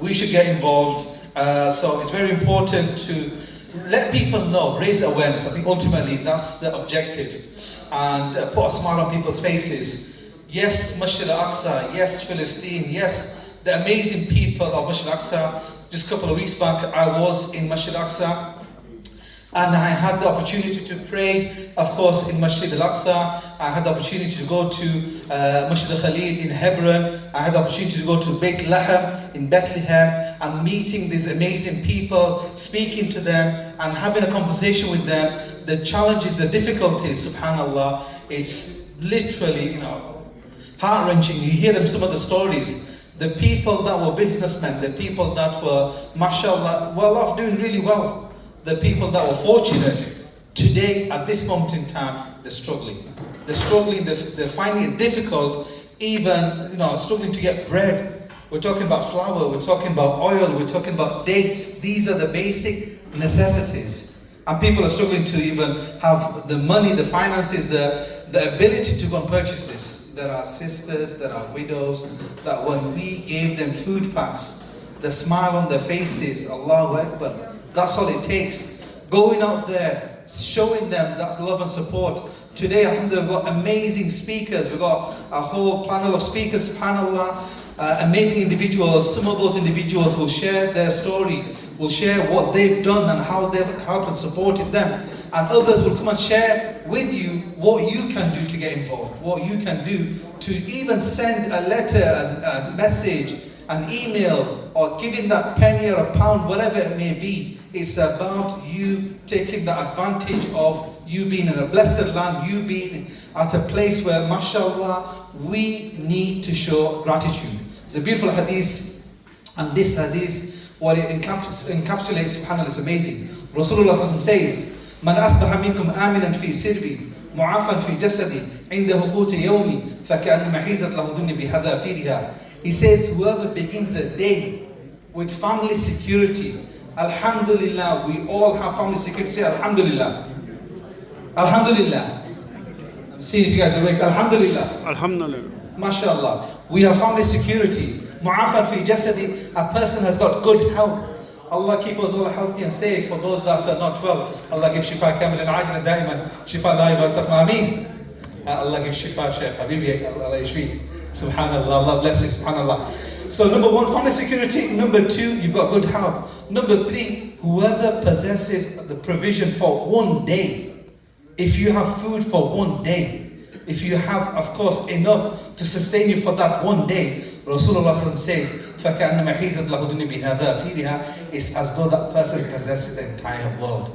we should get involved. So it's very important to let people know, raise awareness. I think ultimately that's the objective. And put a smile on people's faces. Yes, Masjid al-Aqsa, yes, Philistine, yes, the amazing people of Masjid al-Aqsa. Just a couple of weeks back, I was in Masjid al-Aqsa, and I had the opportunity to pray, of course, in Masjid al-Aqsa. I had the opportunity to go to Masjid al-Khalil in Hebron. I had the opportunity to go to Beit Lahem in Bethlehem, and meeting these amazing people, speaking to them, and having a conversation with them. The challenges, the difficulties, subhanAllah, is literally, heart-wrenching. You hear them, some of the stories. The people that were businessmen, the people that were, mashallah, well off, doing really well. The people that were fortunate, today, at this moment in time, they're struggling. They're struggling, they're finding it difficult, even, struggling to get bread. We're talking about flour, we're talking about oil, we're talking about dates. These are the basic necessities. And people are struggling to even have the money, the finances, the ability to go and purchase this. There are sisters, there are widows, that when we gave them food packs, the smile on their faces, Allahu Akbar, that's all it takes. Going out there, showing them that love and support. Today, alhamdulillah, we've got amazing speakers. We've got a whole panel of speakers, subhanAllah, amazing individuals. Some of those individuals will share their story, will share what they've done and how they've helped and supported them. And others will come and share with you what you can do to get involved, what you can do to even send a letter, a message, an email, or giving that penny or a pound, whatever it may be. It's about you taking the advantage of you being in a blessed land, you being at a place where, mashallah, we need to show gratitude. It's a beautiful hadith, and this hadith, what it encapsulates, subhanAllah, is amazing. Rasulullah says, من أصبح منكم آمنا في سربي معافا في جسدي عنده قوت يومي فكأنما حيزت له دنيا بحذافيرها. He says, whoever begins a day with family security, alhamdulillah, we all have family security. Say alhamdulillah. Alhamdulillah. I'm seeing if you guys are awake. Alhamdulillah. Alhamdulillah. MashaAllah. We have family security. Mu'afan fi jasadi. A person has got good health. Allah keep us all healthy and safe. For those that are not well, Allah give shifa kamil and ajna daiman. Shifa la yubarzak ma'ameen. Allah give shifa, Shaykh Habibi. Allah yashfi. Subhanallah. Allah bless you. Subhanallah. So number one, family security. Number two, you've got good health. Number three, whoever possesses the provision for one day, if you have food for one day, if you have, of course, enough to sustain you for that one day, Rasulullah says, فَكَأَنَّمَا حِيزَتْ لَهُ دُنْيَا بِهَذَا فِيهَا, it's as though that person possesses the entire world.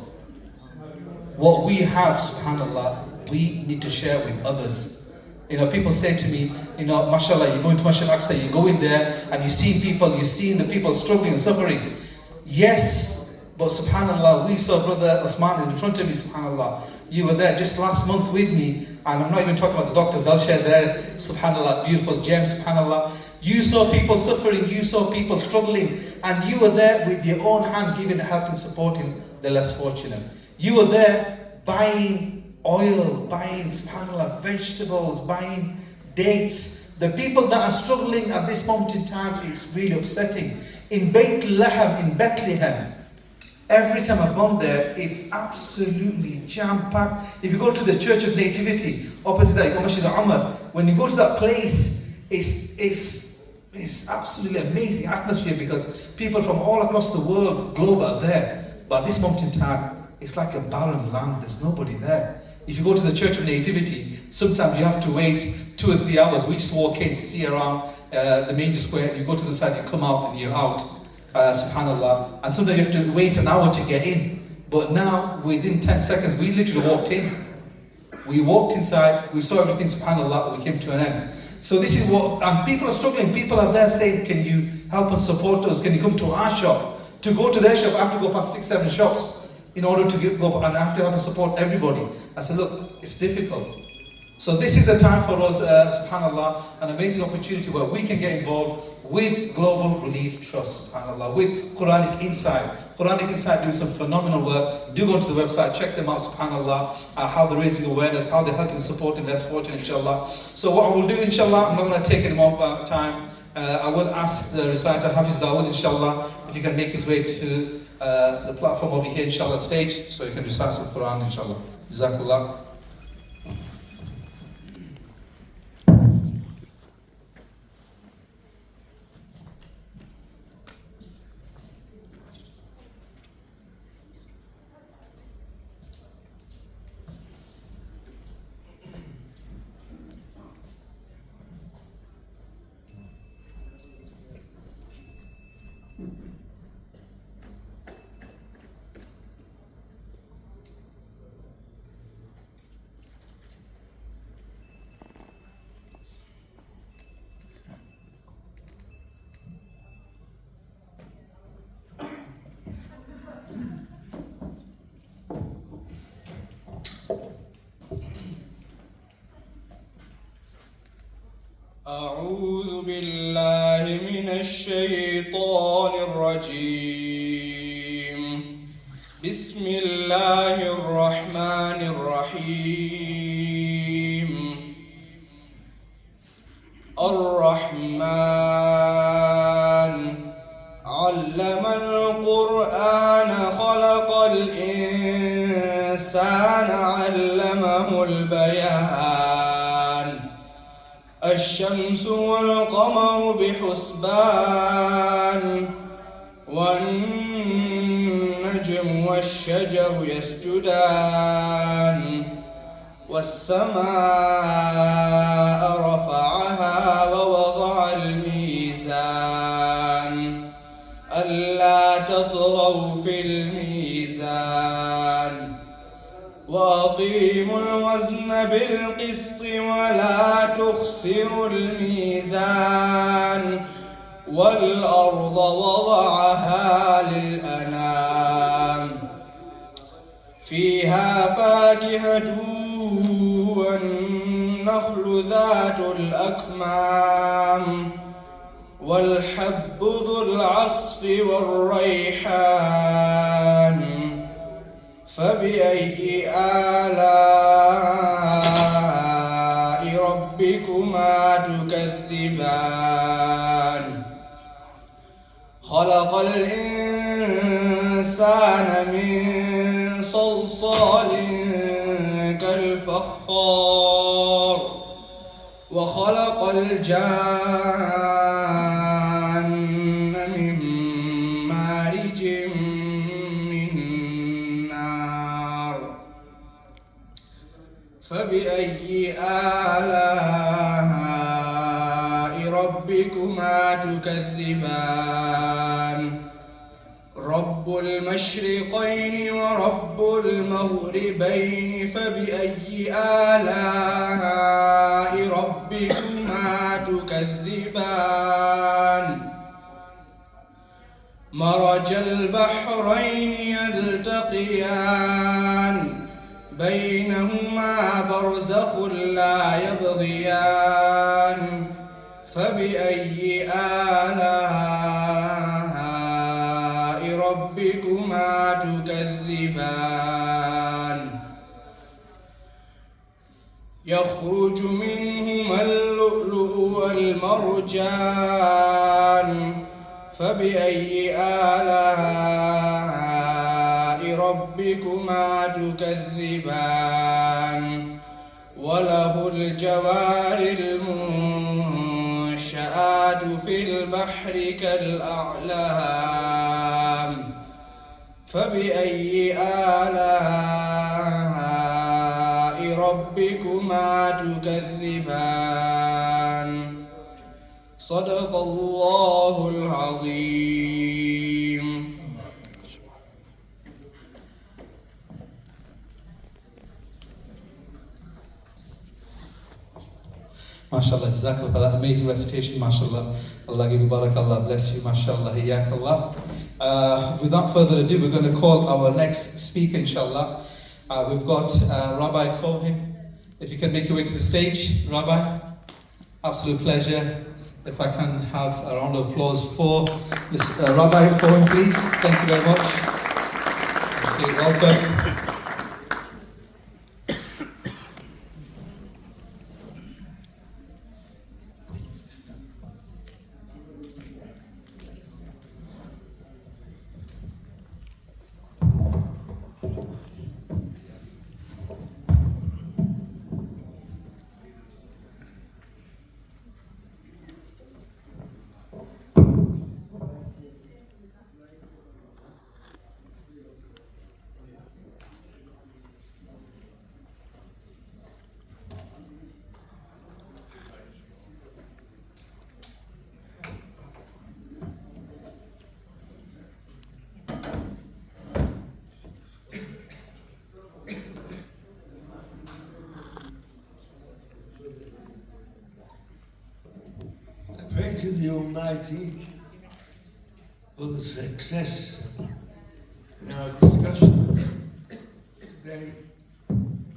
What we have, subhanAllah, we need to share with others. People say to me, mashallah, you go into Masjid al-Aqsa, you go in there and you see people, you see the people struggling and suffering. Yes, but subhanAllah, we saw Brother Osman is in front of me, subhanAllah. You were there just last month with me, and I'm not even talking about the doctors, they'll share their, subhanAllah, beautiful gems, subhanAllah. You saw people suffering, you saw people struggling, and you were there with your own hand giving help and supporting the less fortunate. You were there buying oil, buying, subhanAllah, vegetables, buying dates. The people that are struggling at this moment in time is really upsetting. In Beit Lahem, in Bethlehem, every time I've gone there, it's absolutely jam-packed. If you go to the Church of Nativity, opposite that, Masjid al-Umar, when you go to that place, it's absolutely amazing atmosphere because people from all across the world, globe, are there. But at this moment in time, it's like a barren land. There's nobody there. If you go to the Church of Nativity, sometimes you have to wait 2 or 3 hours. We just walk in, see around the manger square, you go to the side, you come out, and you're out. Subhanallah. And sometimes you have to wait an hour to get in. But now, within 10 seconds, we literally walked in. We walked inside, we saw everything, subhanallah, we came to an end. So this is what, and people are struggling. People are there saying, can you help us support us? Can you come to our shop? To go to their shop, I have to go past 6, 7 shops in order to go, and I have to help and support everybody. I said, look, it's difficult. So this is the time for us, subhanAllah, an amazing opportunity where we can get involved with Global Relief Trust, subhanAllah, with Quranic Insight. Quranic Insight do some phenomenal work. Do go to the website, check them out, subhanAllah, how they're raising awareness, how they're helping and supporting less fortunate, inshallah. So what I will do, inshallah, I'm not going to take any more time. I will ask the reciter Hafiz Dawood, inshallah, if he can make his way to the platform over here, inshallah, stage, so he can recite some Quran, inshallah. Jazakallah. أعوذ بالله من الشيطان الرجيم. بسم الله الرحمن الرحيم. الرحمن علم القرآن خلق الإنسان علمه البيان. الشمس والقمر بحسبان والنجم والشجر يسجدان والسماء رفعها ووضع الميزان ألا تطغوا في الميزان وأقيموا الوزن بالقسط ولا تخسروا الميزان والأرض وضعها للأنام فيها فاكهة والنخل ذات الأكمام والحب ذو العصف والريحان فبأي آلاء ربكما تكذبان خلق الإنسان من صلصال كالفخار وخلق الجان من مارج من نار فبأي آلاء ربكما تكذبان رب المشرقين ورب المغربين فبأي آلاء ربكما تكذبان مرج البحرين يلتقيان بينهما برزخ لا يبغيان فبأي آلاء ربكما تكذبان يخرج منهما اللؤلؤ والمرجان فبأي آلاء ربكما تكذبان وله الجوار المنشآت في البحر كالأعلام فبأي آلاء ربكما تكذبان صدق الله العظيم. MashaAllah, Jazakallah for that amazing recitation, MashaAllah. Allah give you barakah, Allah bless you, MashaAllah, Hiyakallah. Without further ado, we're going to call our next speaker, inshallah. We've got Rabbi Cohen. If you can make your way to the stage, Rabbi. Absolute pleasure. If I can have a round of applause for Rabbi Cohen, please. Thank you very much. Okay, welcome. to the Almighty for the success in our discussion today,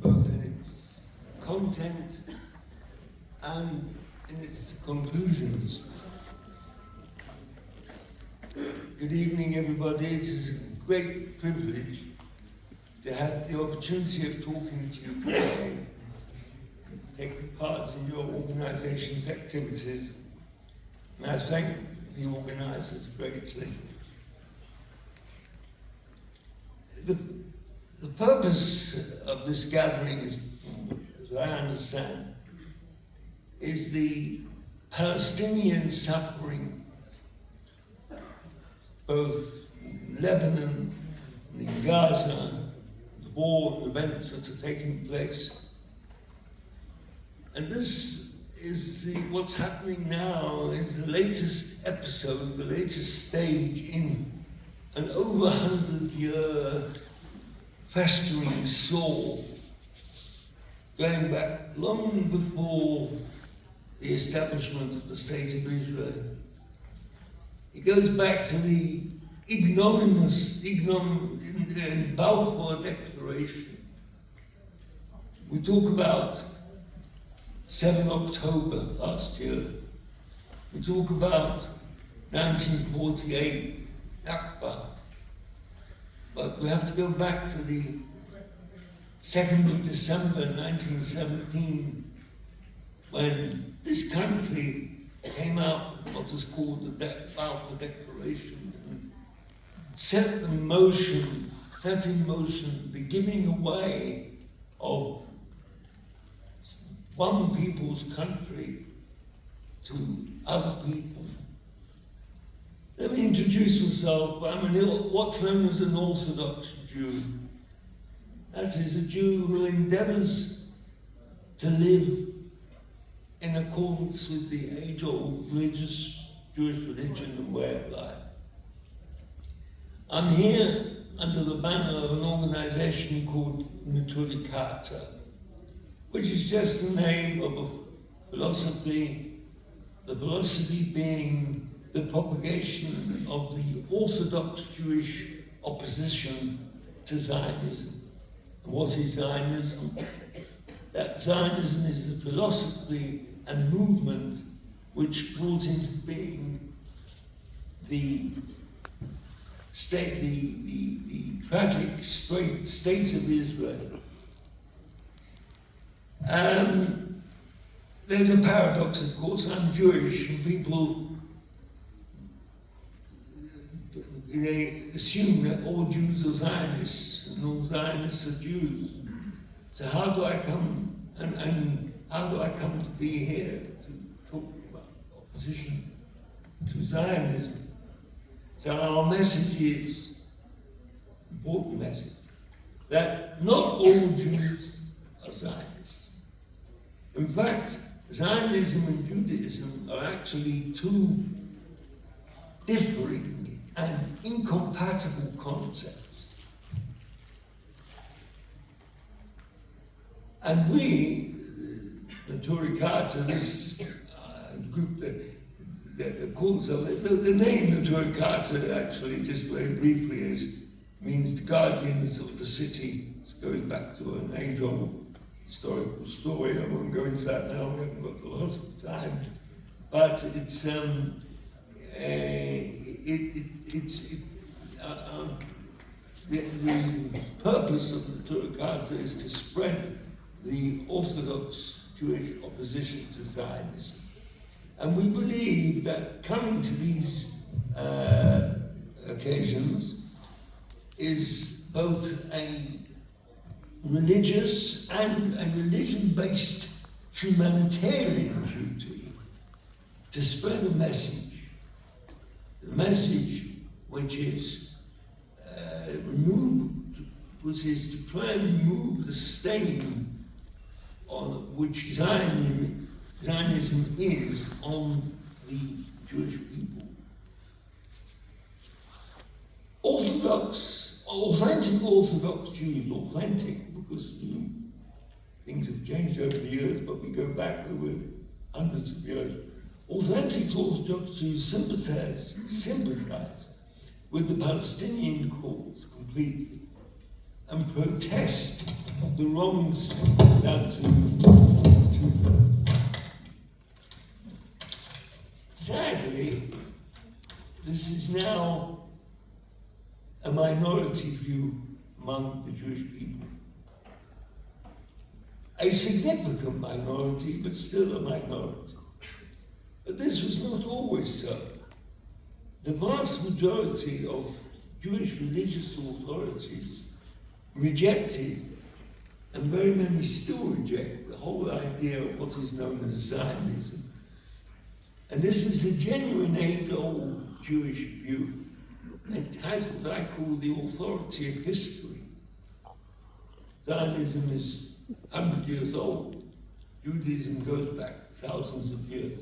both in its content and in its conclusions. Good evening, everybody. It is a great privilege to have the opportunity of talking to you today, taking part in your organisation's activities, and I thank the organisers greatly. The purpose of this gathering, as I understand, is the Palestinian suffering, both in Lebanon and in Gaza, the war and events that are taking place. And this is what's happening now is the latest episode, the latest stage in an over 100-year festering sore, going back long before the establishment of the State of Israel. It goes back to the ignominious Balfour Declaration. We talk about 7 October last year. We talk about 1948, Nakba. But we have to go back to the 2nd of December 1917, when this country came out with what is called the Balfour Declaration and set in motion the giving away of one people's country to other people. Let me introduce myself. I'm what's known as an Orthodox Jew. That is a Jew who endeavours to live in accordance with the age-old religious Jewish religion and way of life. I'm here under the banner of an organization called Naturikata, which is just the name of a philosophy, the philosophy being the propagation of the Orthodox Jewish opposition to Zionism. And what is Zionism? That Zionism is a philosophy and movement which brought into being the tragic state of Israel. There's a paradox, of course. I'm Jewish, and people they assume that all Jews are Zionists and all Zionists are Jews. So how do I come and how do I come to be here to talk about opposition to Zionism? So our message is, important message, that not all Jews are Zionists. In fact, Zionism and Judaism are actually two differing and incompatible concepts. And we, the Turikata, this group that calls them, the name the Turikata actually, just very briefly, means the guardians of the city. It goes back to an age-old historical story. I won't go into that now, we haven't got a lot of time. But it's the purpose of the Turikata is to spread the Orthodox Jewish opposition to Zionism. And we believe that coming to these occasions is both a religious and a religion-based humanitarian duty to spread a message which is which is to try and remove the stain on which Zionism is on the Jewish people. Authentic Orthodox Jews, authentic because things have changed over the years, but we go back over hundreds of years. Authentic Orthodoxy sympathize with the Palestinian cause completely and protest the wrongs done to them. Sadly, this is now a minority view among the Jewish people. A significant minority, but still a minority. But this was not always so. The vast majority of Jewish religious authorities rejected, and very many still reject, the whole idea of what is known as Zionism. And this is a genuine age-old Jewish view. It has what I call the authority of history. Zionism is 100 years old. Judaism goes back thousands of years.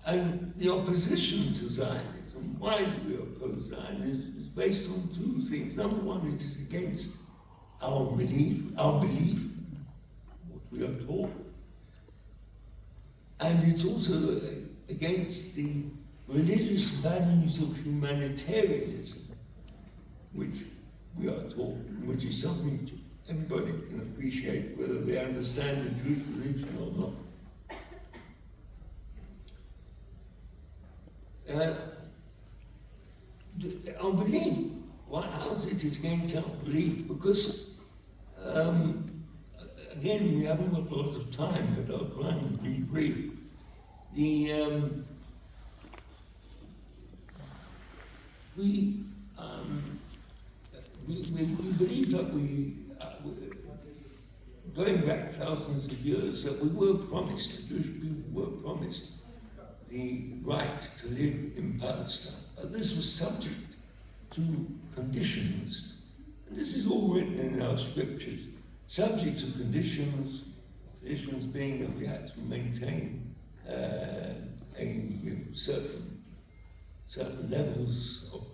And the opposition to Zionism, why do we oppose Zionism, is based on two things. Number one, it is against our belief, what we are taught. And it's also against the religious values of humanitarianism, which we are taught, which is something everybody can appreciate, whether they understand the Jewish religion or not. Our belief, how is it against our belief? Because, again, we haven't got a lot of time, but I'll try and be brief. We believe that going back thousands of years, that we were promised, the Jewish people were promised the right to live in Palestine. But this was subject to conditions, and this is all written in our scriptures, subject to conditions being that we had to maintain certain levels of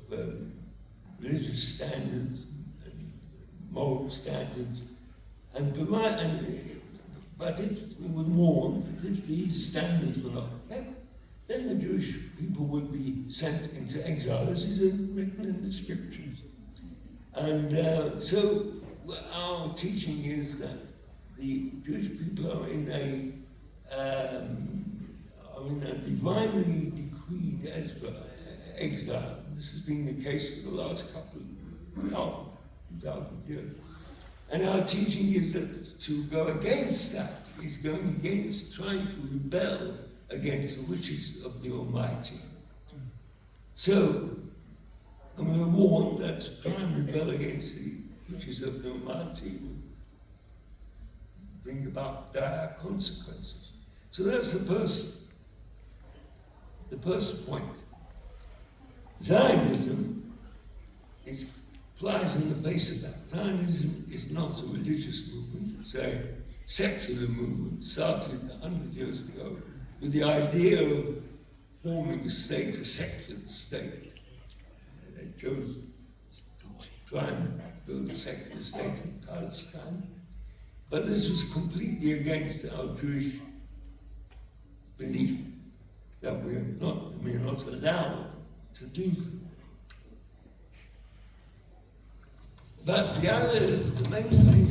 religious standards and moral standards, but if we were warned that if these standards were not kept, then the Jewish people would be sent into exile. This is written in the scriptures. And so our teaching is that the Jewish people are in a divinely decreed exile. This has been the case for the last couple of 2,000 years. And our teaching is that to go against that is going against trying to rebel against the wishes of the Almighty. So, and we are warned that to try and rebel against the wishes of the Almighty will bring about dire consequences. So that's the first point. Zionism flies in the face of that. Zionism is not a religious movement, it's a secular movement, started 100 years ago with the idea of forming a state, a secular state. They chose to try and build a secular state in Palestine. But this was completely against our Jewish belief that we are not allowed to do. But the main thing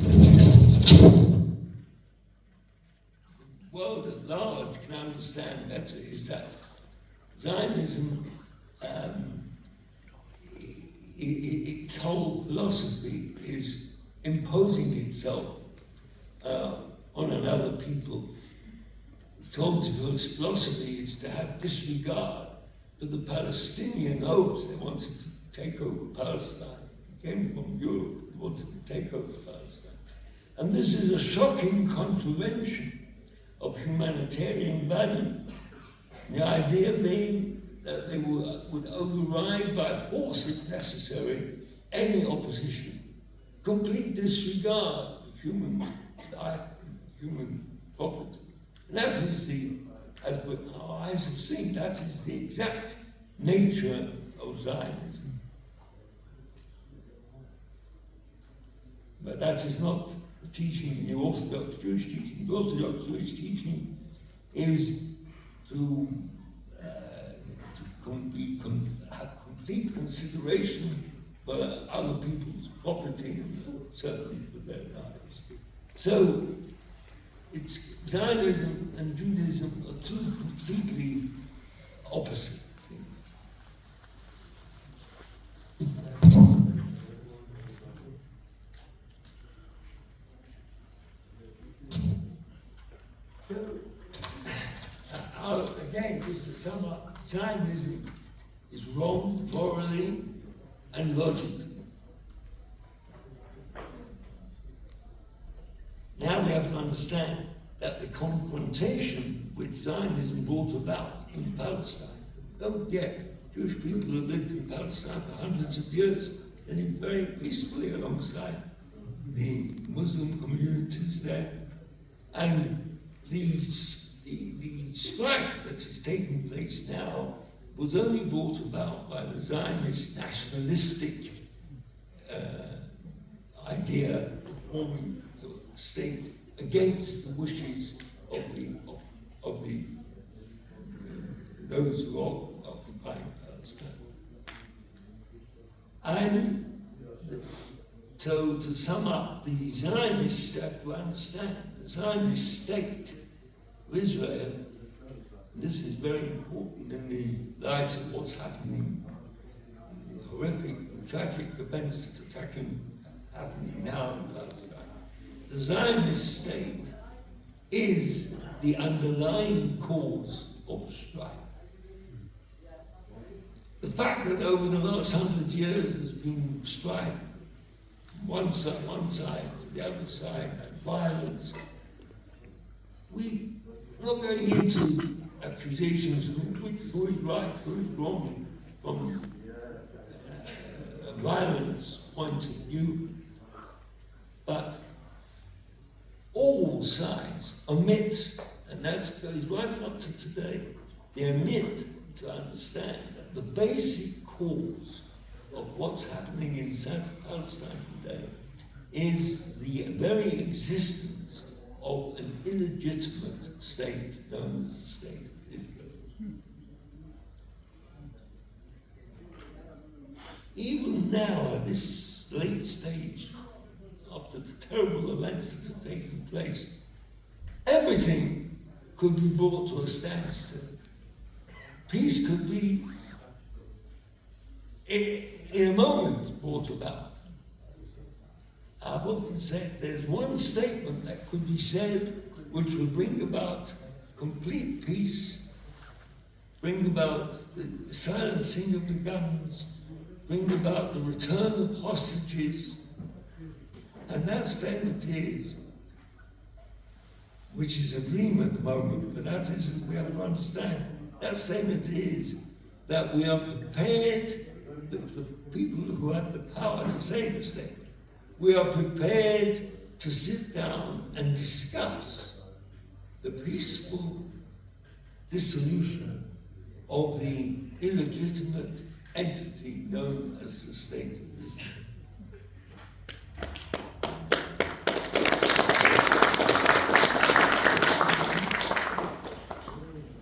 the world at large can understand better is that Zionism, its whole philosophy is imposing itself on another people. Its whole philosophy is to have disregard for the Palestinian hopes. They wanted to take over Palestine. Came from Europe, wanted to take over Palestine. And this is a shocking contravention of humanitarian value. The idea being that they would override by force, if necessary, any opposition. Complete disregard of human life, human property. And that is as our eyes have seen, that is the exact nature of Zionism. But that is not the teaching, the Orthodox Jewish teaching. The Orthodox Jewish teaching is to have complete consideration for other people's property and certainly for their lives. So, it's Zionism and Judaism are two completely opposite things. So, again, just to sum up, Zionism is wrong morally and logically. Now we have to understand that the confrontation which Zionism brought about in Palestine, don't forget, Jewish people have lived in Palestine for hundreds of years and lived very peacefully alongside the Muslim communities there. And the strife that is taking place now was only brought about by the Zionist nationalistic idea of forming a state against the wishes of those who are occupying Palestine. And so, to sum up, the Zionists have to understand the Zionist state of Israel. This is very important in the light of what's happening, the horrific, tragic events that are happening now in Palestine. The Zionist state is the underlying cause of the strife. The fact that over the last 100 years there's been strife from one side to the other side, violence, we're not going into accusations of who is right, who is wrong from a violence point of view, but all sides omit, and that goes right up to today, they omit to understand that the basic cause of what's happening in South Palestine today is the very existence of an illegitimate state known as the State of Israel. Even now, at this late stage, after the terrible events that have taken place, everything could be brought to a standstill. Peace could be, in a moment, brought about. I've often said there's one statement that could be said which will bring about complete peace, bring about the silencing of the guns, bring about the return of hostages, and that statement is, which is a dream at the moment, but that is, we have to understand, that statement is that we are prepared, the people who have the power to say the statement, we are prepared to sit down and discuss the peaceful dissolution of the illegitimate entity known as the State of Israel.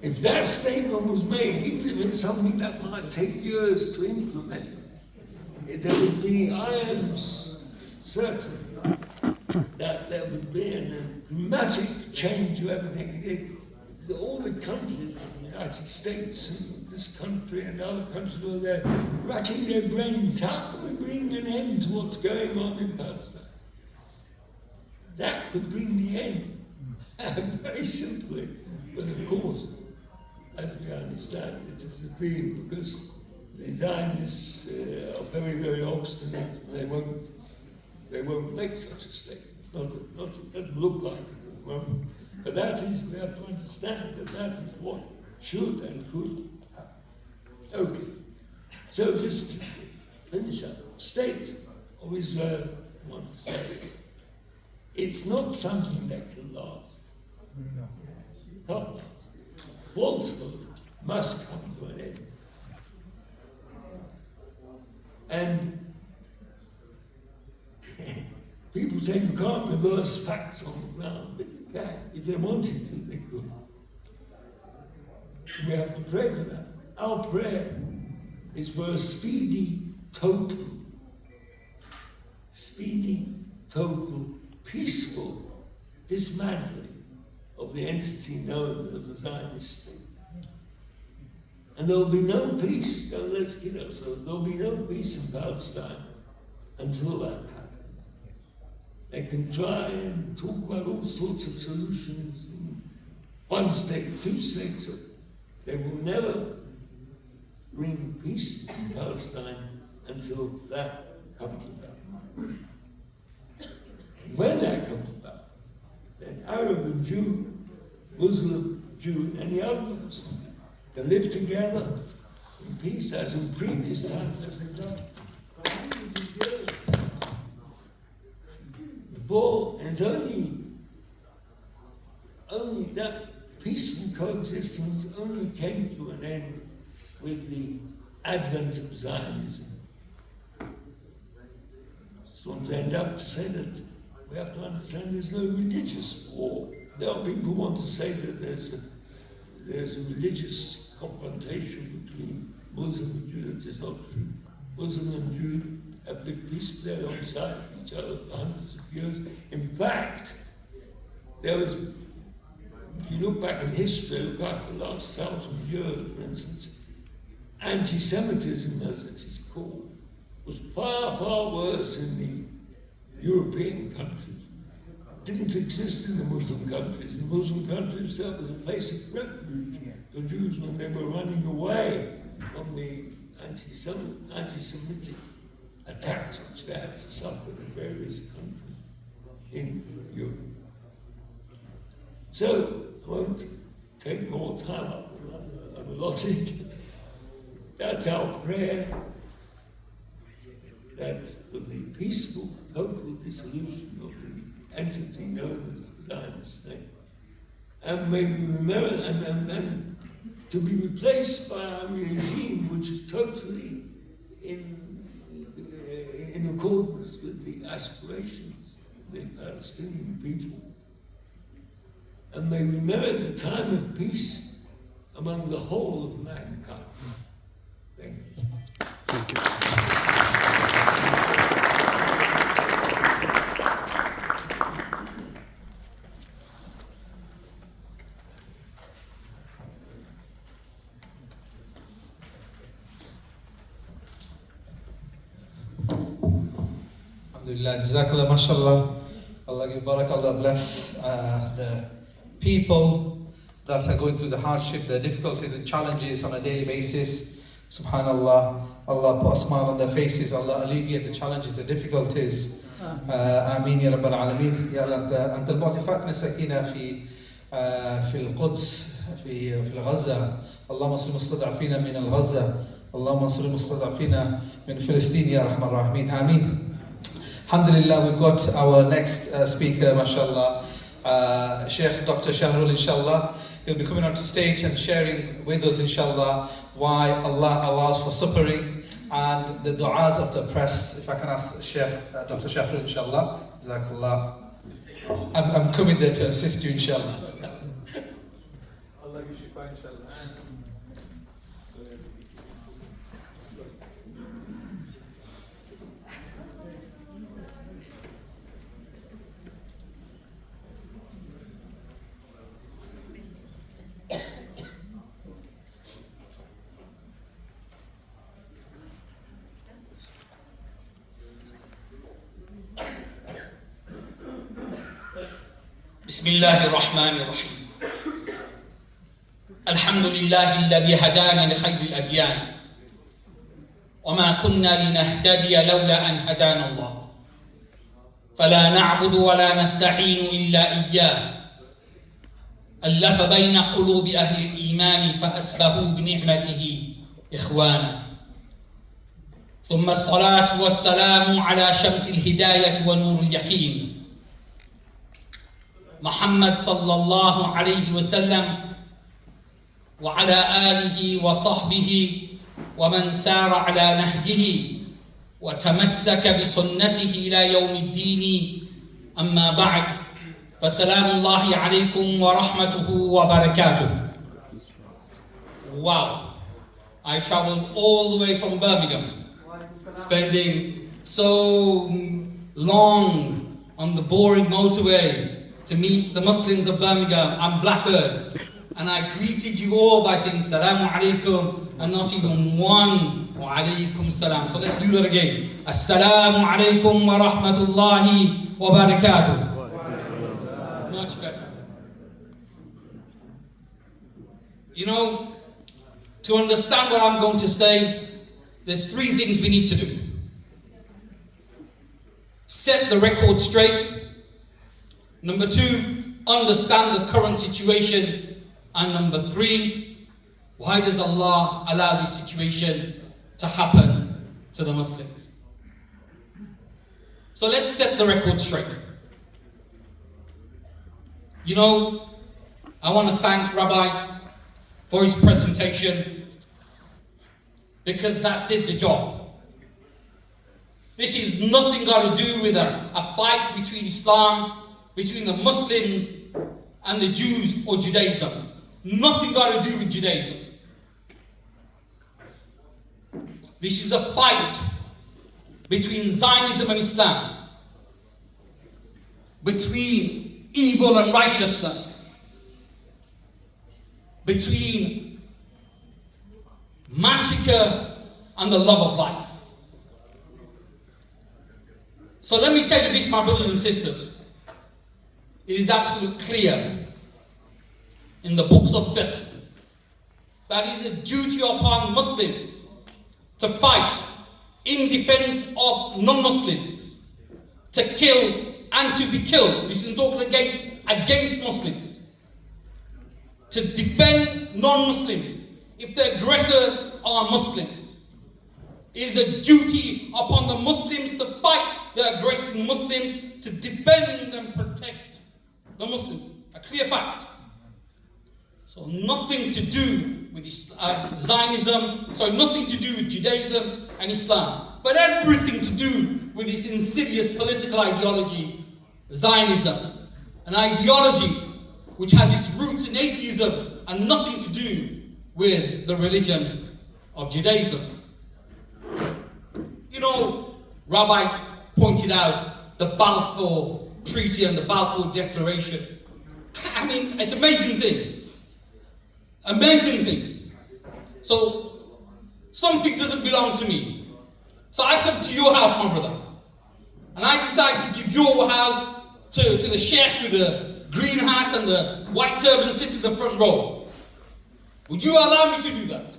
If that statement was made, even if it's something that might take years to implement, there would be, I am certain, that there would be a dramatic change of everything. All the countries, the United States and this country and other countries, were there racking their brains. How can we bring an end to what's going on in Palestine? That could bring the end, very simply. But of course, as we understand, it is a dream because the Zionists are very, very obstinate. They won't make such a statement. It doesn't look like it at the moment. But that is, we have to understand that is what should and could happen. Okay. So just to finish up, State of Israel, I want to say, it's not something that can last. Can't last. Falsehood must come to an end. And people say you can't reverse facts on the ground, but you can. If they wanted to, they could. We have to pray for that. Our prayer is for a speedy, total, peaceful dismantling of the entity known as the Zionist state. And there will be no peace, no, let's kid ourselves, there will be no peace in Palestine until that happens. They can try and talk about all sorts of solutions, one state, two states. They will never bring peace in Palestine until that comes about. When that comes about, then Arab and Jew, Muslim, Jew, and any other person can live together in peace as in previous times as they've done. Before, it's only that peaceful coexistence only came to an end with the advent of Zionism. So to end up to say that we have to understand there's no religious war. There are people who want to say that there's a religious confrontation between Muslim and Jew. That is not true. Muslim and Jew have lived peacefully alongside each other for hundreds of years. In fact, there was, if you look back in history, look at the last 1,000 years, for instance, anti-Semitism, as it is called, was far, far worse in the European countries. It didn't exist in the Muslim countries. The Muslim countries itself was a place of refuge for Jews when they were running away from the anti-Semitic attacks which they had to suffer in various countries in Europe. So, I won't take more time up than I'm allotted. That's our prayer, that for the peaceful, total dissolution of the entity known as the Zionist state, and may we remember, and to be replaced by a regime which is totally in accordance with the aspirations of the Palestinian people. And may we merit the time of peace among the whole of mankind. Thank you. Thank you. Alhamdulillah, Jazakallah, mashallah. Allah give barak, Allah bless the people that are going through the hardship, the difficulties and challenges on a daily basis. Subhanallah, Allah put a smile on their faces, Allah alleviate the challenges, the difficulties. Ameen ya Rabbal Alameen. Ya Allah, أنت المعطي فاتنا سكينة في القدس في غزة. اللهم انصر المستضعفين من الغزة. اللهم انصر المستضعفين من فلسطين يا أرحم الراحمين. Ameen. Alhamdulillah, we've got our next speaker, mashallah, Sheikh Dr. Shahrul, inshallah. He'll be coming on to stage and sharing with us, inshallah, why Allah allows for suffering and the du'as of the oppressed. If I can ask Sheikh Dr. Shahrul, inshallah. Jazakallah. I'm coming there to assist you, inshallah. Allah gives you fine, inshallah. بسم الله الرحمن الرحيم. الحمد لله الذي هدانا لخير الأديان وما كنا لنهتدي لولا أن هدانا الله فلا نعبد ولا نستعين إلا إياه ألف بين قلوب أهل الإيمان فأسبهوا بنعمته إخوانا ثم الصلاة والسلام على شمس الهداية ونور اليقين محمد صلى الله عليه وسلم وعلى آله وصحبه ومن سار على نهجه وتمسك بسنته إلى يوم الدين أما بعد فسلام الله عليكم ورحمته وبركاته. wow. I traveled all the way from Birmingham, spending so long on the boring motorway to meet the Muslims of Birmingham and Blackburn. And I greeted you all by saying Assalamu alaikum, and not even one wa alaikum salam. So let's do that again. Assalamu alaikum wa rahmatullahi wa barakatuh. Much better. You know, to understand what I'm going to say, there's three things we need to do. Set the record straight. Number two, understand the current situation. And number three, why does Allah allow this situation to happen to the Muslims? So let's set the record straight. You know, I want to thank Rabbi for his presentation, because that did the job. This is nothing got to do with a fight between Islam, between the Muslims and the Jews or Judaism. Nothing got to do with Judaism. This is a fight between Zionism and Islam, between evil and righteousness, between massacre and the love of life. So let me tell you this, my brothers and sisters. It is absolutely clear in the books of fiqh that it is a duty upon Muslims to fight in defense of non-Muslims, to kill and to be killed. This is talking against Muslims. To defend non-Muslims if the aggressors are Muslims. It is a duty upon the Muslims to fight the aggressing Muslims, to defend and protect the Muslims. A clear fact. So nothing to do with Zionism, nothing to do with Judaism and Islam, but everything to do with this insidious political ideology, Zionism, an ideology which has its roots in atheism and nothing to do with the religion of Judaism. You know, Rabbi pointed out the Balfour Treaty and the Balfour Declaration. I mean, it's an amazing thing. Amazing thing. So, something doesn't belong to me. So I come to your house, my brother, and I decide to give your house to the sheikh with the green hat and the white turban sitting in the front row. Would you allow me to do that?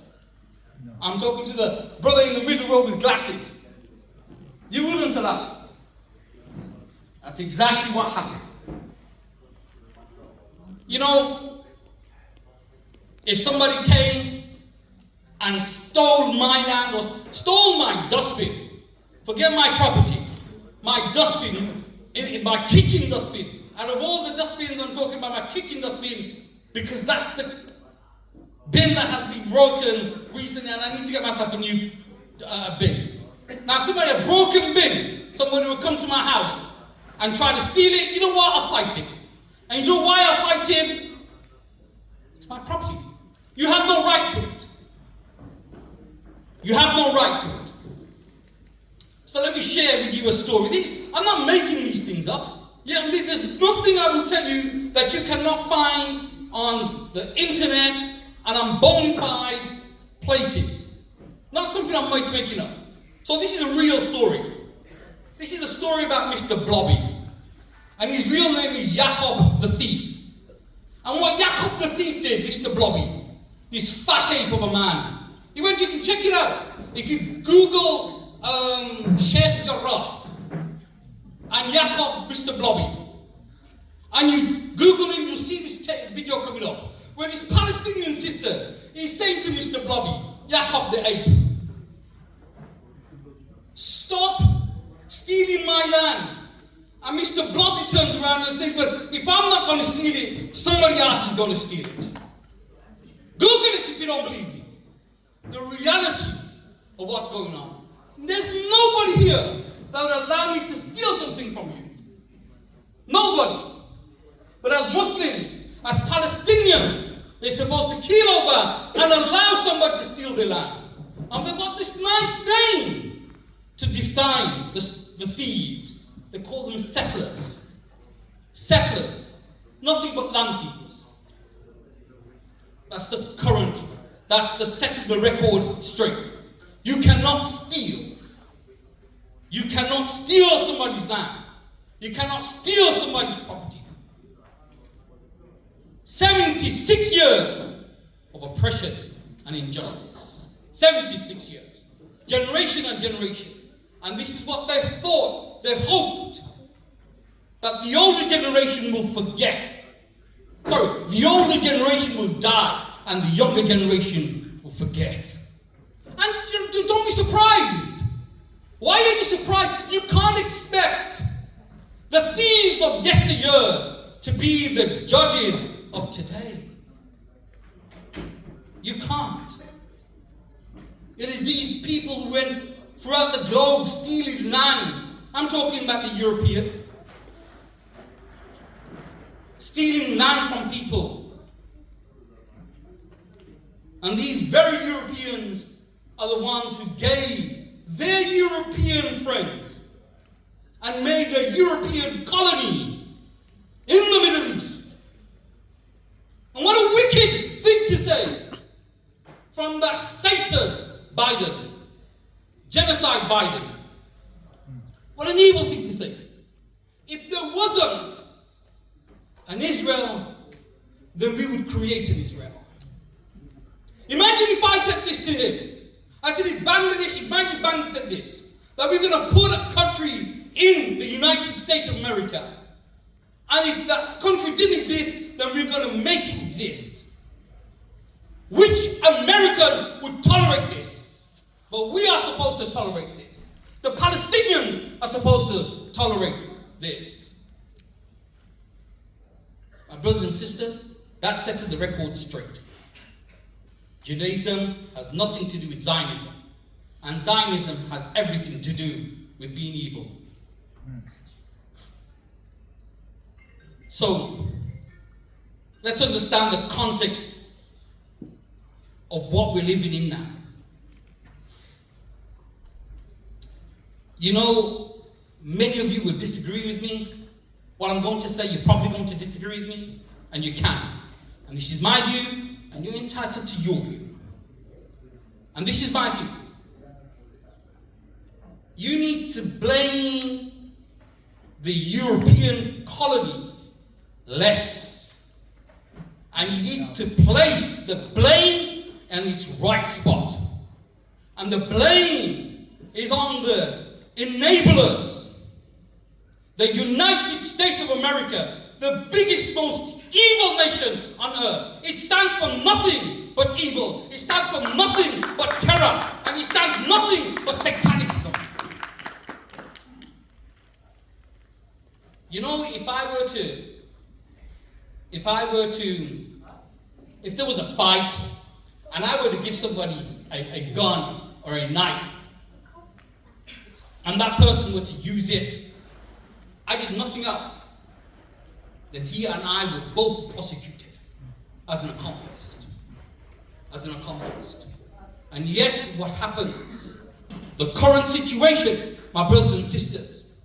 No. I'm talking to the brother in the middle row with glasses. You wouldn't allow. That's exactly what happened. You know, if somebody came and stole my land or stole my dustbin, forget my property, my dustbin, in my kitchen dustbin, out of all the dustbins I'm talking about, my kitchen dustbin, because that's the bin that has been broken recently and I need to get myself a new bin. Now a broken bin, somebody will come to my house and try to steal it, you know what, I'll fight him. And you know why I'll fight him? It's my property. You have no right to it. You have no right to it. So let me share with you a story. I'm not making these things up. Yeah, there's nothing I will tell you that you cannot find on the internet and on bona fide places. Not something I'm making up. So this is a real story. This is a story about Mr. Blobby. And his real name is Jacob the Thief. And what Jacob the Thief did, Mr. Blobby, this fat ape of a man, he went, you can check it out. If you Google Sheikh Jarrah and Jacob Mr. Blobby, and you Google him, you'll see this video coming up, where this Palestinian sister is saying to Mr. Blobby, Jacob the ape, stop stealing my land. And Mr. Blobby turns around and says, well, if I'm not going to steal it, somebody else is going to steal it. Google it if you don't believe me. The reality of what's going on. There's nobody here that would allow me to steal something from you. Nobody. But as Muslims, as Palestinians, They're supposed to keel over and allow somebody to steal their land. And they've got this nice name to define the thieves. They call them settlers. Settlers. Nothing but land thieves. That's the current. That's the setting the record straight. You cannot steal. You cannot steal somebody's land. You cannot steal somebody's property. 76 years of oppression and injustice. 76 years. Generation and generation. And this is what they thought, they hoped, that the older generation will forget. Sorry, the older generation will die and the younger generation will forget. And don't be surprised. Why are you surprised? You can't expect the thieves of yesteryears to be the judges of today. You can't. It is these people who went throughout the globe stealing land. I'm talking about the European. Stealing land from people. And these very Europeans are the ones who gave their European friends and made a European colony in the Middle East. And what a wicked thing to say from that Satan Biden, genocide Biden. What an evil thing to say. If there wasn't an Israel, then we would create an Israel. Imagine if I said this to him. I said, if Bangladesh, imagine Bangladesh said this, that we're going to put a country in the United States of America. And if that country didn't exist, then we're going to make it exist. Which American would tolerate this? But we are supposed to tolerate this. The Palestinians are supposed to tolerate this. My brothers and sisters, that sets the record straight. Judaism has nothing to do with Zionism. And Zionism has everything to do with being evil. So, let's understand the context of what we're living in now. You know, many of you will disagree with me. What I'm going to say, you're probably going to disagree with me, and you can. And this is my view, and you're entitled to your view. And this is my view. You need to blame the European colony less. And you need to place the blame in its right spot. And the blame is on the enablers. The United States of America, the biggest, most evil nation on earth. It stands for nothing but evil. It stands for nothing but terror. And it stands nothing but satanicism. You know, if there was a fight and I were to give somebody a gun or a knife and that person were to use it, I did nothing else, then he and I were both prosecuted as an accomplice. As an accomplice. And yet what happens? The current situation, my brothers and sisters,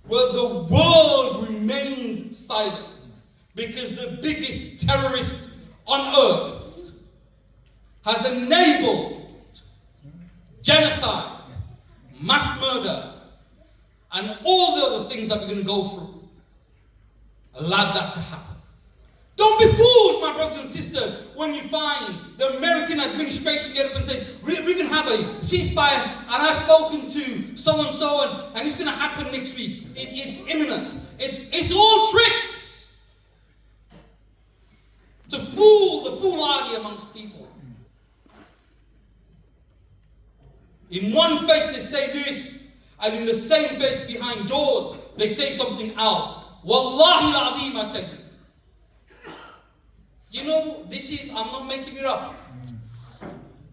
where the world remains silent because the biggest terrorist on earth has enabled genocide, mass murder, and all the other things that we're going to go through, allowed that to happen. Don't be fooled, my brothers and sisters, when you find the American administration get up and say, we're going to have a ceasefire, and I've spoken to so-and-so, and it's going to happen next week. It's imminent. It's all tricks to fool the foolhardy amongst people. In one face they say this, and in the same face behind doors they say something else. Wallahi al-azim, I tell you. You know, I'm not making it up.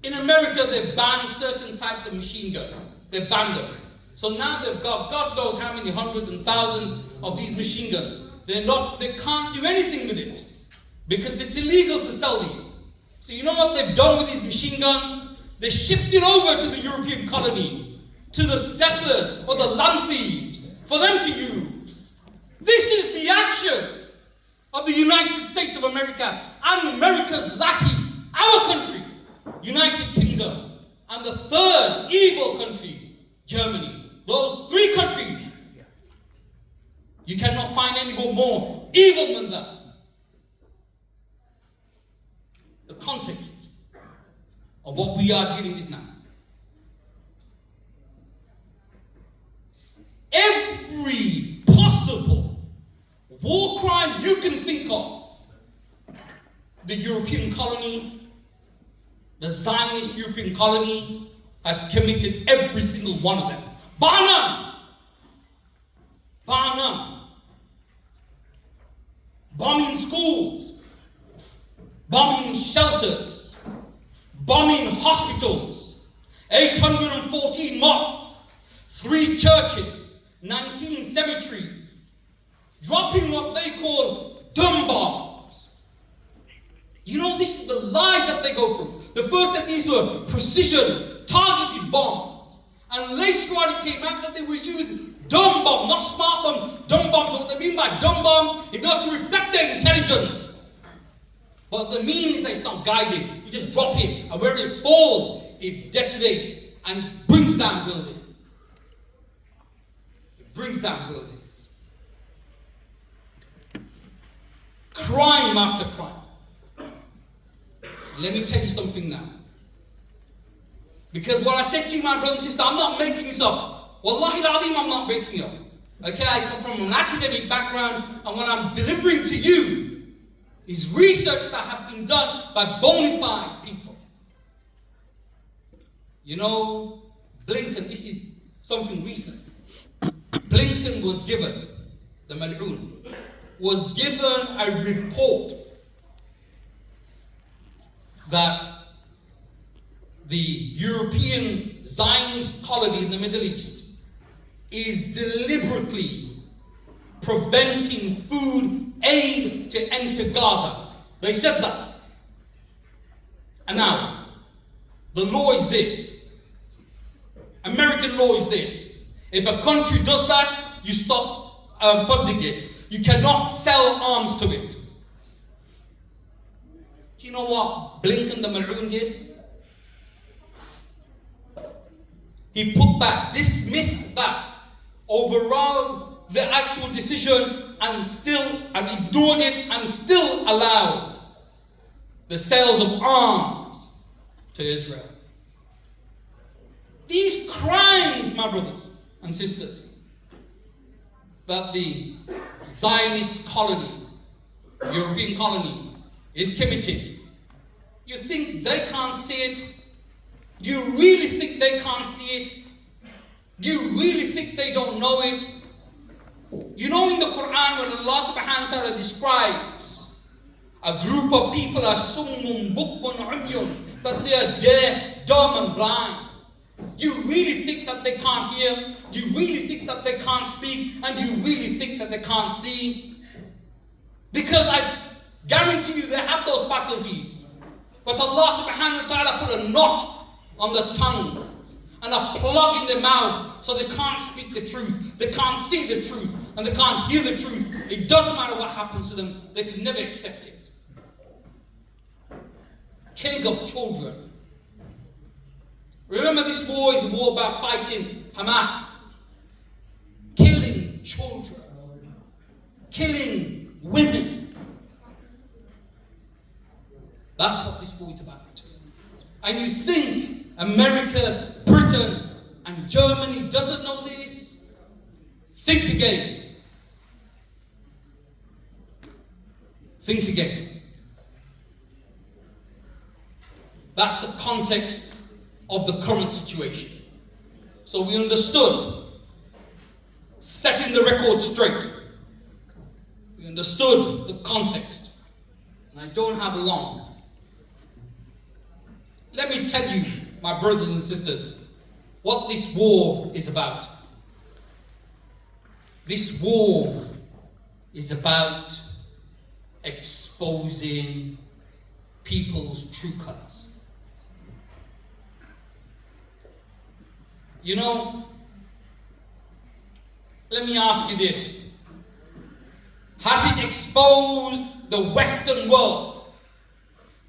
In America, they banned certain types of machine gun. They banned them. So now they've got God knows how many hundreds and thousands of these machine guns. They can't do anything with it. because it's illegal to sell these. So you know what they've done with these machine guns? They shipped it over to the European colony, to the settlers or the land thieves, for them to use. This is the action of the United States of America and America's lackey, our country, United Kingdom, and the third evil country, Germany. Those three countries, you cannot find any more evil than that. The context of what we are dealing with now. Every possible war crime you can think of, the European colony, the Zionist European colony has committed every single one of them. Bar none. Bar none. Bombing schools, bombing shelters, bombing hospitals, 814 mosques, 3 churches, 19 cemeteries, dropping what they call dumb bombs. You know, this is the lies that they go through. The first that these were precision, targeted bombs. And later on it came out that they were using dumb bombs, not smart bombs, dumb bombs. So what they mean by dumb bombs is not to reflect their intelligence. But the mean is that it's not guided. You just drop it, and where it falls, it detonates, and it brings down buildings. It brings down buildings. Crime after crime. Let me tell you something now. Because what I said to you, my brother and sister, I'm not making this up. Wallahi al-Azim, I'm not making it up. Okay, I come from an academic background, and what I'm delivering to you is research that have been done by bona fide people. You know, Blinken, this is something recent. Blinken was given, the Mal'oon, was given a report that the European Zionist colony in the Middle East is deliberately preventing food aid to enter Gaza. They said that. And now, the law is this. American law is this. If a country does that, you stop funding it. You cannot sell arms to it. Do you know what Blinken the Maroon did? He put that, dismissed that, overrode the actual decision and ignored it and still allowed the sales of arms to Israel. These crimes, my brothers and sisters, that the Zionist colony, European colony, is committing. You think they can't see it? Do you really think they can't see it? Do you really think they don't know it? You know, in the Quran, when Allah subhanahu wa ta'ala describes a group of people as summun bukmun umyun, that they are deaf, dumb and blind. Do you really think that they can't hear? Do you really think that they can't speak? And do you really think that they can't see? Because I guarantee you they have those faculties. But Allah subhanahu wa ta'ala put a knot on the tongue and a plug in the mouth so they can't speak the truth, they can't see the truth, and they can't hear the truth. It doesn't matter what happens to them, they can never accept it. Killing of children. Remember, this war is a war about fighting Hamas. Killing children. Killing women. That's what this war is about. And you think America, Britain, and Germany doesn't know this? Think again. Think again. That's the context of the current situation. So we understood setting the record straight. We understood the context. And I don't have long. Let me tell you, my brothers and sisters, what this war is about. This war is about exposing people's true colors. You know, let me ask you this. Has it exposed the Western world?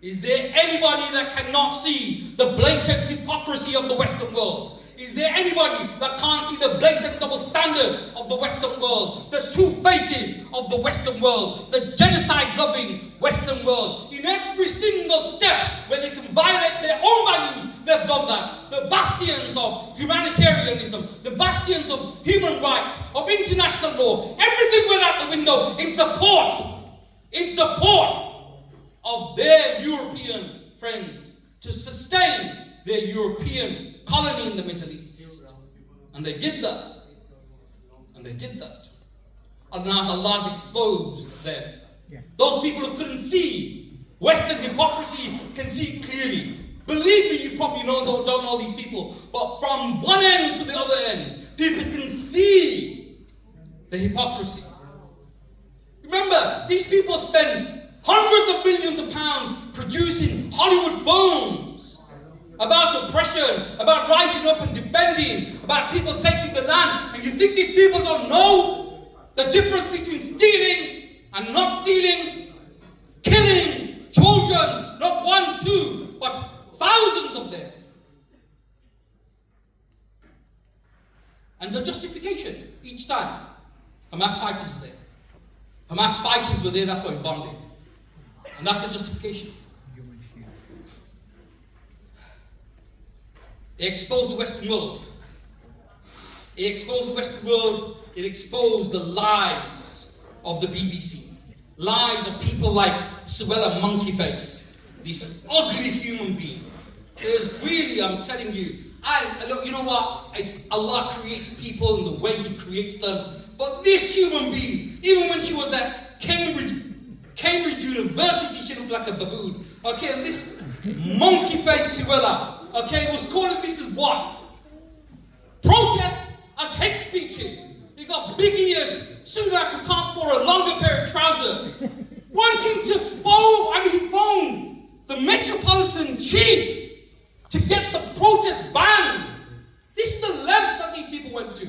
Is there anybody that cannot see the blatant hypocrisy of the Western world? Is there anybody that can't see the blatant double standard of the Western world? The two faces of the Western world? The genocide-loving Western world? In every single step where they can violate their own values, they've done that. The bastions of humanitarianism, the bastions of human rights, of international law, everything went out the window in support of their European friends to sustain their European colony in the Middle East. And they did that. And now Allah's exposed them. Those people who couldn't see Western hypocrisy can see clearly. Believe me, you probably don't know these people. But from one end to the other end, people can see the hypocrisy. Remember, these people spend hundreds of millions of pounds producing Hollywood films about oppression, about rising up and defending, about people taking the land. And you think these people don't know the difference between stealing and not stealing? Killing children, not one, two, but thousands of them. And the justification each time, Hamas fighters were there. Hamas fighters were there, that's why we bombed it. And that's the justification. It exposed the Western world. It exposed the lies of the BBC. Lies of people like Suella Monkeyface, this ugly human being. Because really, I'm telling you, you know what? Allah creates people in the way He creates them. But this human being, even when she was at Cambridge University, she looked like a baboon. Okay, and this monkey-faced Suella, okay, was calling this as what? Protest as hate speeches. He got big ears, Sunak who can't afford a longer pair of trousers. Wanting to he phoned the Metropolitan Chief to get the protest banned. This is the length that these people went to.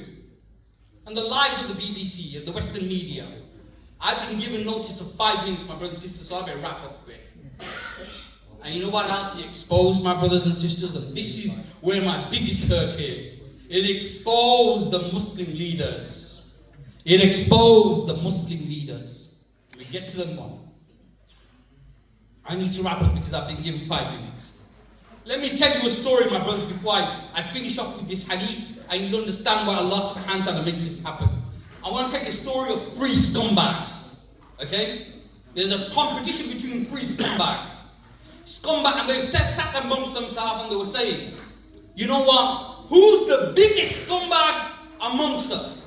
And the lies of the BBC and the Western media. I've been given notice of 5 minutes, my brothers and sisters, so I better wrap up a bit. And you know what else He exposed, my brothers and sisters? And this is where my biggest hurt is. It exposed the Muslim leaders. We get to them one. I need to wrap up because I've been given 5 minutes. Let me tell you a story, my brothers, before I finish up with this hadith, and you'll understand why Allah subhanahu wa ta'ala makes this happen. I want to take the story of 3 scumbags. Okay? There's a competition between 3 scumbags. And they sat amongst themselves and they were saying, you know what? Who's the biggest scumbag amongst us?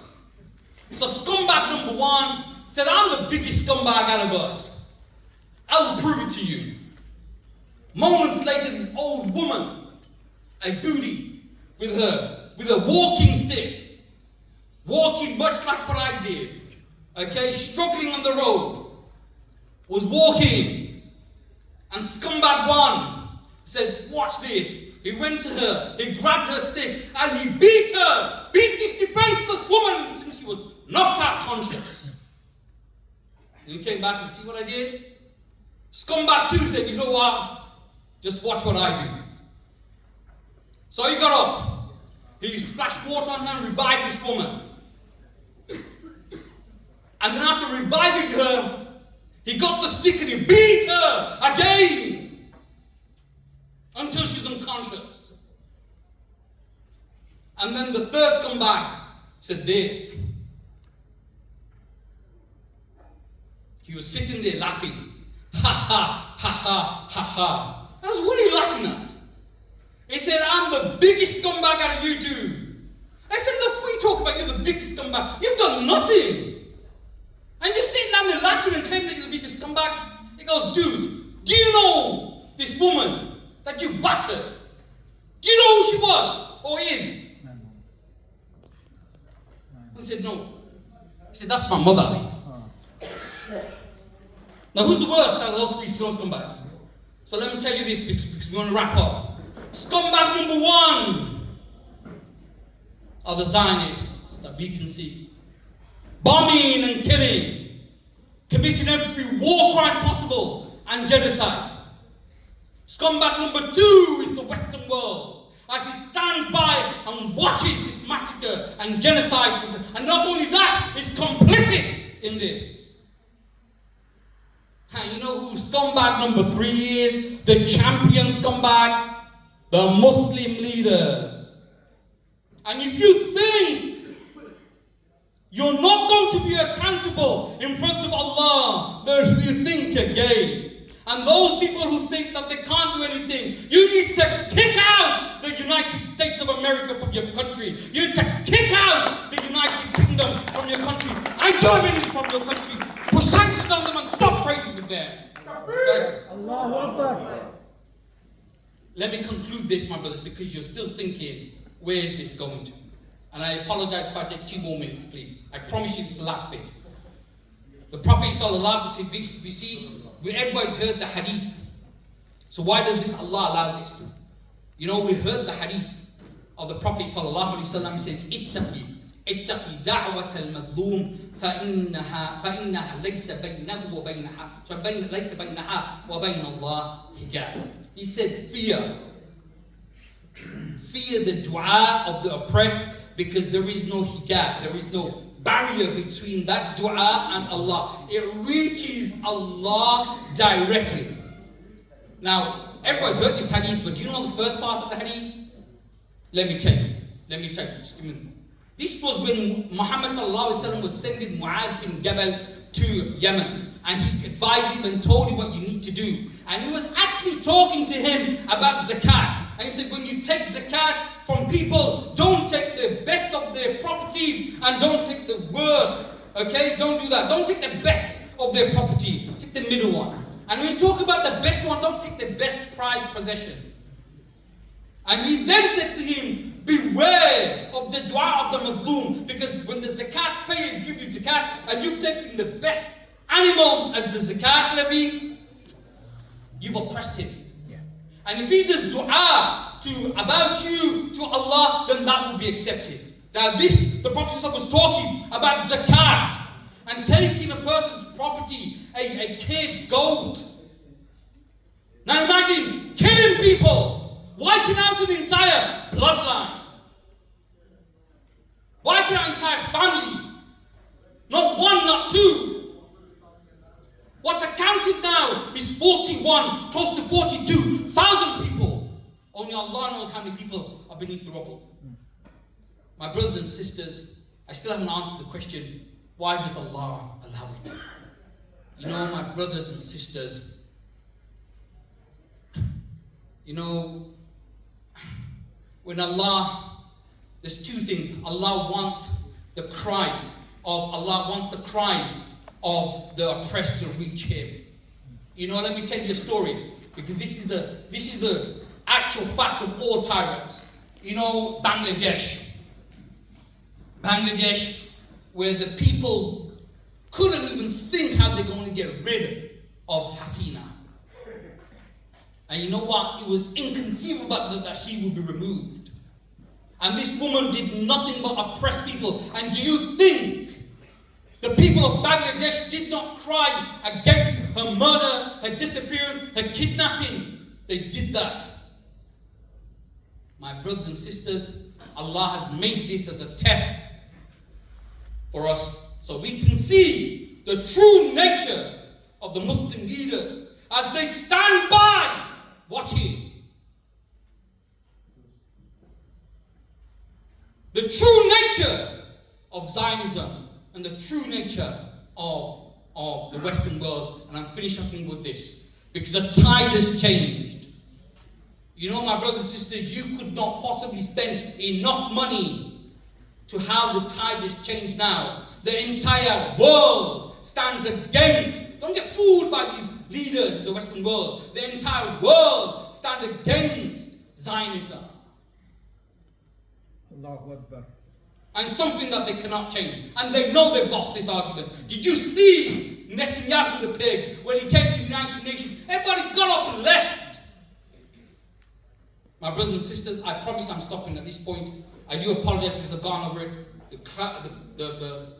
So scumbag number 1 said, I'm the biggest scumbag out of us. I will prove it to you. Moments later, this old woman, a booty, with a walking stick, walking much like what I did, okay, struggling on the road, was walking, and scumbag 1 said, watch this. He went to her, he grabbed her stick, and he beat this defenseless woman until she was knocked out conscious. And he came back and see what I did? Scumbag 2 said, you know what? Just watch what I do. So he got up. He splashed water on her and revived this woman. And then after reviving her, he got the stick and he beat her again until she's unconscious. And then the third scumbag said this. He was sitting there laughing. Ha ha, ha ha, ha ha. I was, what are you laughing at? He said, I'm the biggest scumbag out of you two. I said, look, what are you talking about? You're the biggest scumbag. You've done nothing. And you're sitting down there laughing and claiming that you're the biggest scumbag. He goes, dude, do you know this woman that you battered? Do you know who she was or is? I said, no. He said, that's my mother. Now, who's the worst out of those three scumbags? So let me tell you this because we want to wrap up. Scumbag number one are the Zionists that we can see. Bombing and killing, committing every war crime possible, and genocide. Scumbag number two is the Western world, as it stands by and watches this massacre and genocide, and not only that, is complicit in this. And you know who scumbag number three is? The champion scumbag? The Muslim leaders. And if you think you're not going to be accountable in front of Allah, then you think you're gay. And those people who think that they can't do anything, you need to kick out the United States of America from your country. You need to kick out the United Kingdom from your country, and Germany from your country. Put sanctions on them and stop trading with them. Allahu Akbar. Let me conclude this, my brothers, because you're still thinking, where is this going to? And I apologize if I take 2 more minutes, please. I promise you this is the last bit. The Prophet sallallahu alaihi wasallam, everybody's heard the hadith. So why does this Allah allow this? You know, we heard the hadith of the Prophet sallallahu alaihi wasallam. He says, اتقي دعوة المظلوم فإنها ليس بينه وبين الله حجاب. He said, fear the dua of the oppressed, because there is no hijab, there is no barrier between that dua and Allah. It reaches Allah directly. Now, everyone's heard this hadith, but do you know the first part of the hadith? Let me tell you. Just give me a minute. This was when Muhammad was sending Mu'adh bin Jabal to Yemen, and he advised him and told him what you need to do. And he was actually talking to him about zakat. And he said, when you take zakat from people, don't take the best of their property and don't take the worst. Okay? Don't do that. Don't take the best of their property. Take the middle one. And when you talk about the best one, don't take the best prized possession. And he then said to him, beware of the dua of the mazloom, because when the zakat payers give you zakat and you've taken the best animal as the zakat levy, you've oppressed him. Yeah. And if he does dua about you to Allah, then that will be accepted. Now this, the Prophet was talking about zakat and taking a person's property, a kid, goat. Now imagine killing people, wiping out an entire bloodline, wiping out an entire family, not one, not two. What's accounted now is 41, close to 42,000 people. Only Allah knows how many people are beneath the rubble. My brothers and sisters, I still haven't answered the question, why does Allah allow it? You know, my brothers and sisters, you know, when Allah, there's two things. Allah wants the cries of the oppressed to reach Him. You know, let me tell you a story, because this is the actual fact of all tyrants. You know, Bangladesh, where the people couldn't even think how they're going to get rid of Hasina. And you know what? It was inconceivable that she would be removed. And this woman did nothing but oppress people. And do you think the people of Bangladesh did not cry against her murder, her disappearance, her kidnapping? They did that. My brothers and sisters, Allah has made this as a test for us, so we can see the true nature of the Muslim leaders as they stand by watching. The true nature of Zionism and the true nature of the Western world. And I'm finishing with this, because the tide has changed. You know, my brothers and sisters, you could not possibly spend enough money to how the tide has changed now. The entire world stands against. Don't get fooled by these leaders in the Western world. The entire world stands against Zionism. Allahu Akbar. and something that they cannot change. And they know they've lost this argument. Did you see Netanyahu the pig when he came to the United Nations? Everybody got up and left. My brothers and sisters, I promise I'm stopping at this point. I do apologize because I've gone over it.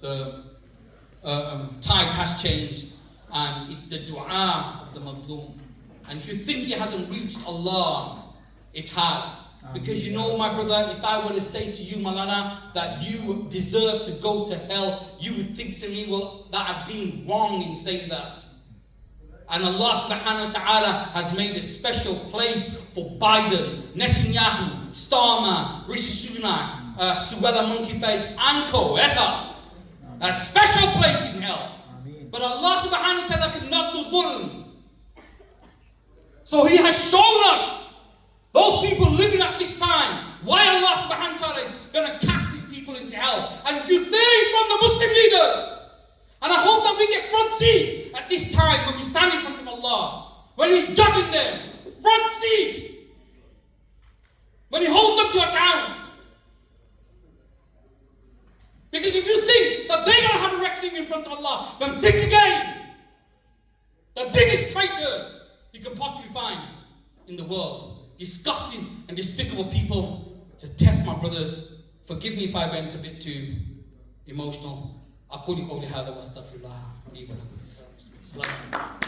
The tide has changed, and it's the dua of the Mazlum. And if you think it hasn't reached Allah, it has. Because you know, my brother, if I were to say to you, Malana, that you deserve to go to hell, you would think to me, well, that I've been wrong in saying that. And Allah subhanahu wa ta'ala has made a special place for Biden, Netanyahu, Starmer, Rishi Sunak, Suella Monkey Face, and Eta. A special place in hell. But Allah subhanahu wa ta'ala cannot do dhulm. So He has shown us, those people living at this time, why Allah subhanahu wa ta'ala is going to cast these people into hell. And if you think from the Muslim leaders, and I hope that we get front seat at this time when we stand in front of Allah, when He's judging them, front seat, when He holds them to account. Because if you think that they're going to have a reckoning in front of Allah, then think again. The biggest traitors you can possibly find in the world. Disgusting and despicable people to test my brothers. Forgive me if I went a bit too emotional. أقول قولي هذا واستغفر الله لي ولكم.